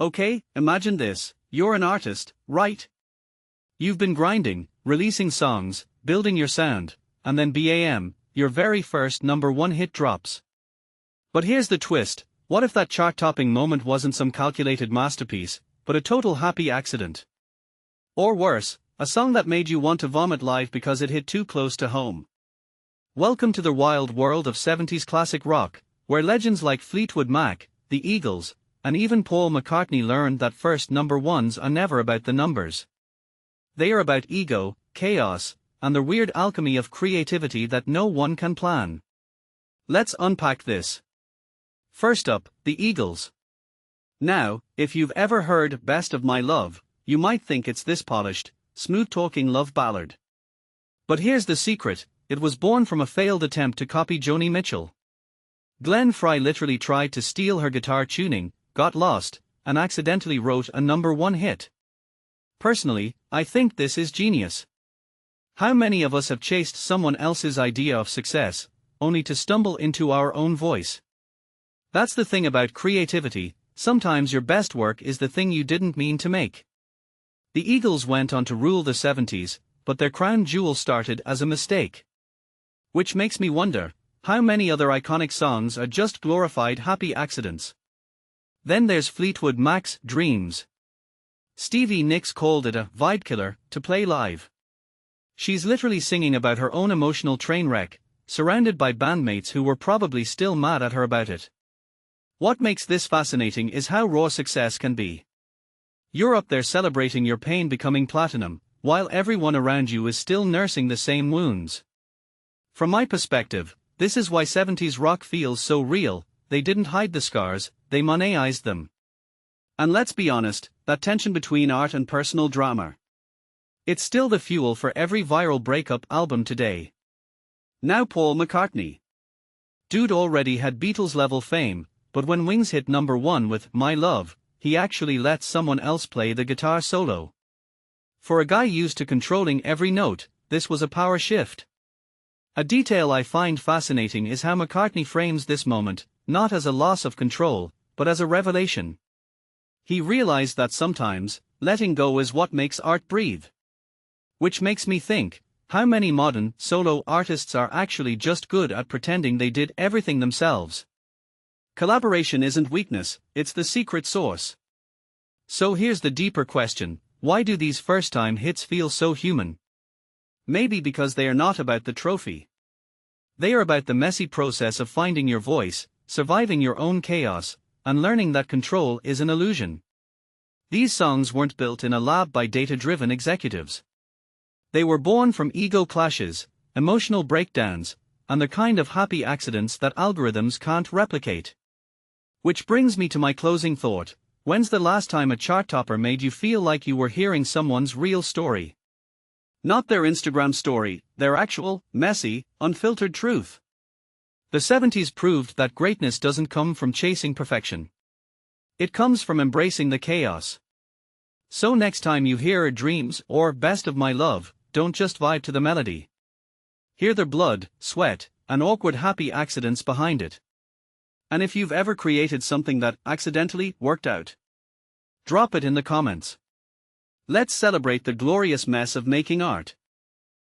Okay, imagine this, you're an artist, right? You've been grinding, releasing songs, building your sound, and then bam, your very first #1 hit drops. But here's the twist, what if that chart-topping moment wasn't some calculated masterpiece, but a total happy accident? Or worse, a song that made you want to vomit live because it hit too close to home. Welcome to the wild world of 70s classic rock, where legends like Fleetwood Mac, the Eagles, and even Paul McCartney learned that first #1s are never about the numbers. They are about ego, chaos, and the weird alchemy of creativity that no one can plan. Let's unpack this. First up, the Eagles. Now, if you've ever heard Best of My Love, you might think it's this polished, smooth-talking love ballad. But here's the secret, it was born from a failed attempt to copy Joni Mitchell. Glenn Frey literally tried to steal her guitar tuning, got lost, and accidentally wrote a #1 hit. Personally, I think this is genius. How many of us have chased someone else's idea of success, only to stumble into our own voice? That's the thing about creativity, sometimes your best work is the thing you didn't mean to make. The Eagles went on to rule the 70s, but their crown jewel started as a mistake. Which makes me wonder, how many other iconic songs are just glorified happy accidents? Then there's Fleetwood Mac's Dreams. Stevie Nicks called it a vibe killer to play live. She's literally singing about her own emotional train wreck, surrounded by bandmates who were probably still mad at her about it. What makes this fascinating is how raw success can be. You're up there celebrating your pain becoming platinum, while everyone around you is still nursing the same wounds. From my perspective, this is why 70s rock feels so real. They didn't hide the scars, they Monetized them. And let's be honest, that tension between art and personal drama. It's still the fuel for every viral breakup album today. Now Paul McCartney. Dude already had Beatles-level fame, but when Wings hit #1 with My Love, he actually let someone else play the guitar solo. For a guy used to controlling every note, this was a power shift. A detail I find fascinating is how McCartney frames this moment, not as a loss of control, but as a revelation. He realized that sometimes, letting go is what makes art breathe. Which makes me think, how many modern, solo artists are actually just good at pretending they did everything themselves? Collaboration isn't weakness, it's the secret sauce. So here's the deeper question, why do these first-time hits feel so human? Maybe because they are not about the trophy. They are about the messy process of finding your voice, surviving your own chaos, and learning that control is an illusion. These songs weren't built in a lab by data-driven executives. They were born from ego clashes, emotional breakdowns, and the kind of happy accidents that algorithms can't replicate. Which brings me to my closing thought, when's the last time a chart topper made you feel like you were hearing someone's real story? Not their Instagram story, their actual, messy, unfiltered truth. The 70s proved that greatness doesn't come from chasing perfection. It comes from embracing the chaos. So next time you hear a Dreams or Best of My Love, don't just vibe to the melody. Hear the blood, sweat, and awkward happy accidents behind it. And if you've ever created something that accidentally worked out, drop it in the comments. Let's celebrate the glorious mess of making art.